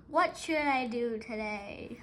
What should I do today?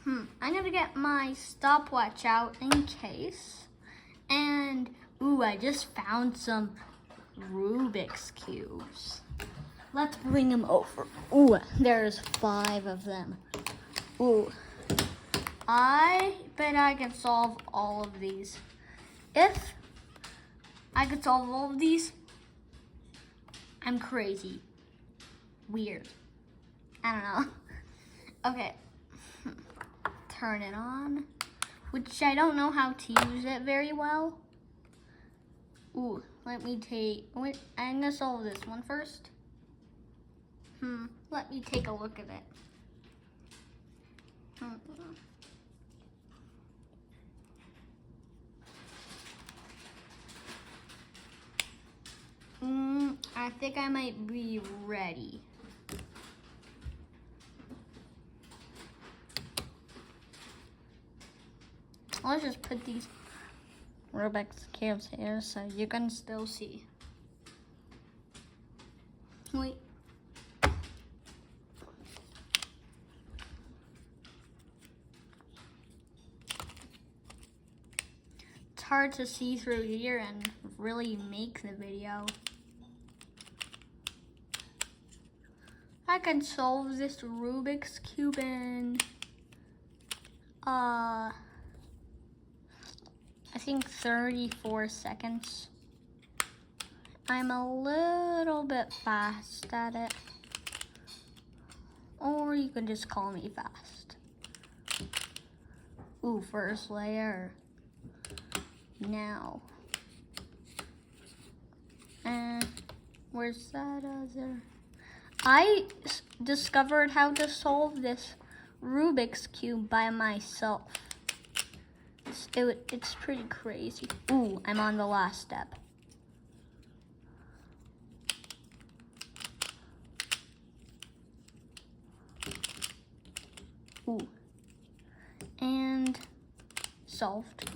I'm gonna get my stopwatch out in case. And, I just found some Rubik's Cubes. Let's bring them over. There's 5 of them. I bet I can solve all of these. If I could solve all of these, I'm crazy. Weird. I don't know. Okay. Turn it on. Which I don't know how to use it very well. I'm gonna solve this one first. Let me take a look at it. I think I might be ready. Let's just put these Rubik's Cubes here so you can still see. Wait. It's hard to see through here and really make the video. I can solve this Rubik's Cube in I think 34 seconds. I'm a little bit fast at it. Or you can just call me fast. First layer. Now. And where's that other? I discovered how to solve this Rubik's Cube by myself. It's pretty crazy. I'm on the last step. And solved.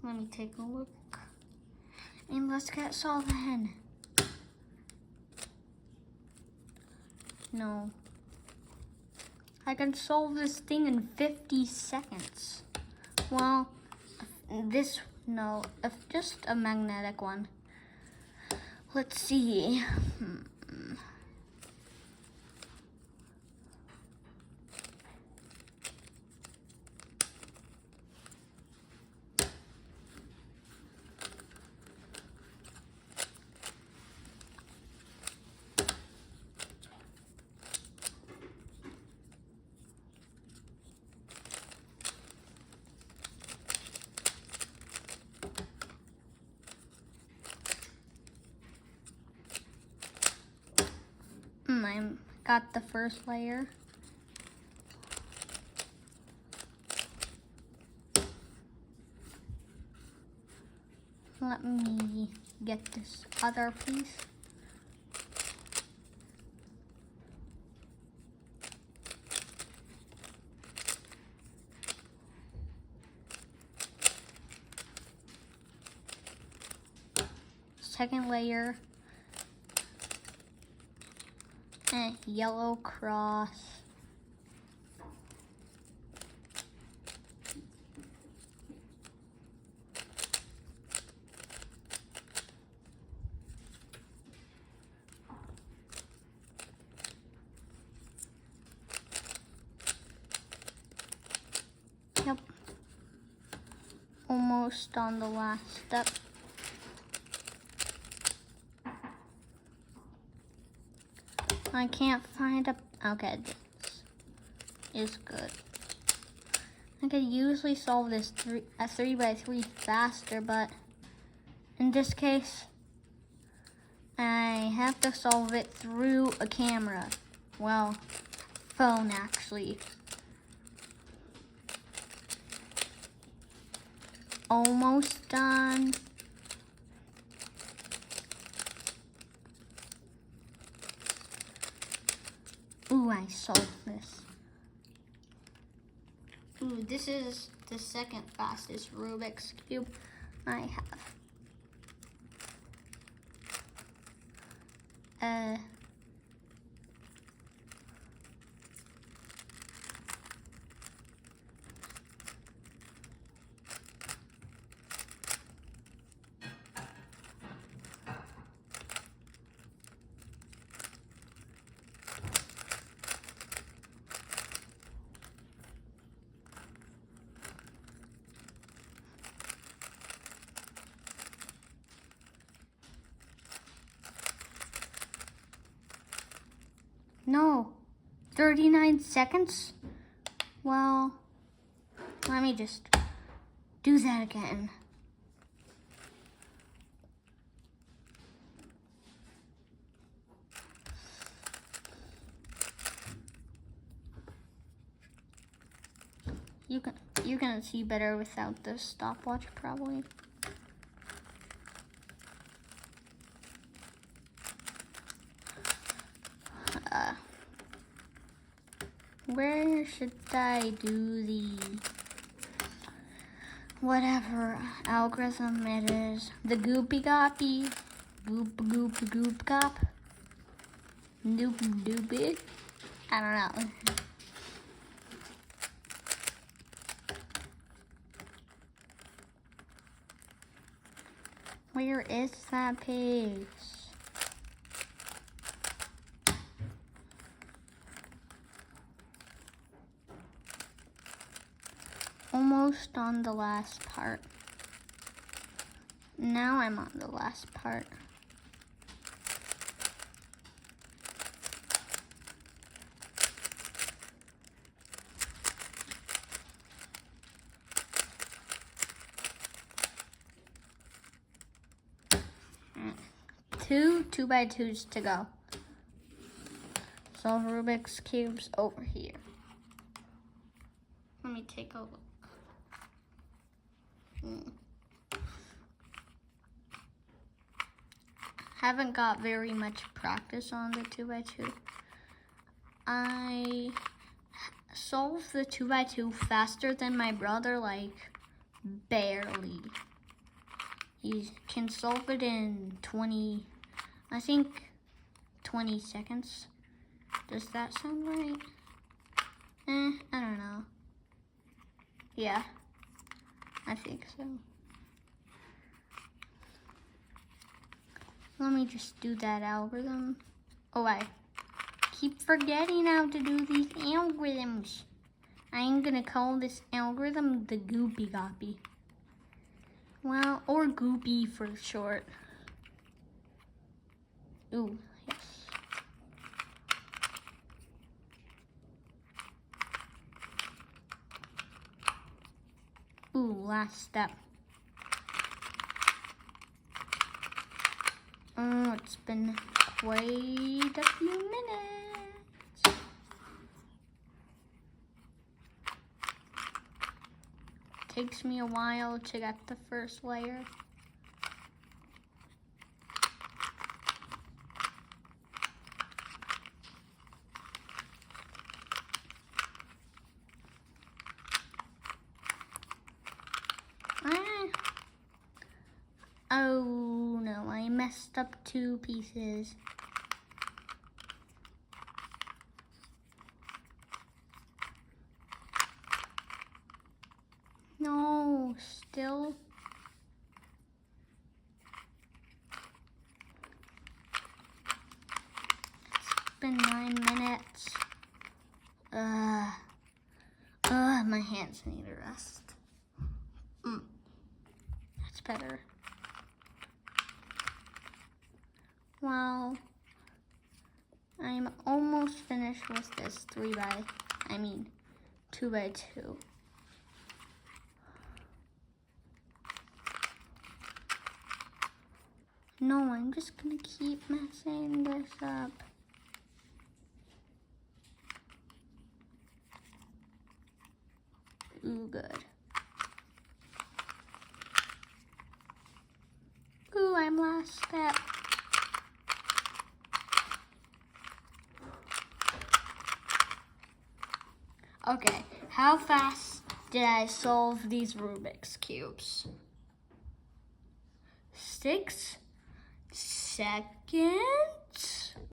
Let me take a look. And let's get solving. No. I can solve this thing in 50 seconds. Well, just a magnetic one. Let's see. I got the first layer. Let me get this other piece. Second layer. Yellow cross. Yep. Almost on the last step. I can't find a... Okay, this is good. I could usually solve this 3x3 faster, but in this case, I have to solve it through a camera. Well, phone actually. Almost done. I solved this. This is the second fastest Rubik's Cube I have. No, 39 seconds? Well, let me just do that again. You're gonna see better without the stopwatch, probably. Where should I do the whatever algorithm it is? The goopy goppy, goop gop, doop doopy. I don't know. Where is that page? Almost on the last part. Now I'm on the last part. Two 2x2s to go. So Rubik's Cube's over here. Let me take a look. Haven't got very much practice on the 2x2. I solved the 2x2 faster than my brother, like barely. He can solve it in 20 seconds. Does that sound right? I don't know. Yeah, I think so. Let me just do that algorithm. Oh, I keep forgetting how to do these algorithms. I'm gonna call this algorithm the Goopy Goppy. Well, or Goopy for short. Ooh, yes. Ooh, last step. Oh, it's been quite a few minutes. Takes me a while to get the first layer. Oh no, I messed up 2 pieces. No, still. It's been 9 minutes. My hands need a rest. That's better. Well, I'm almost finished with this 2x2. No, I'm just gonna keep messing this up. Ooh, good. Ooh, I'm last step. Okay, how fast did I solve these Rubik's Cubes? 6 seconds?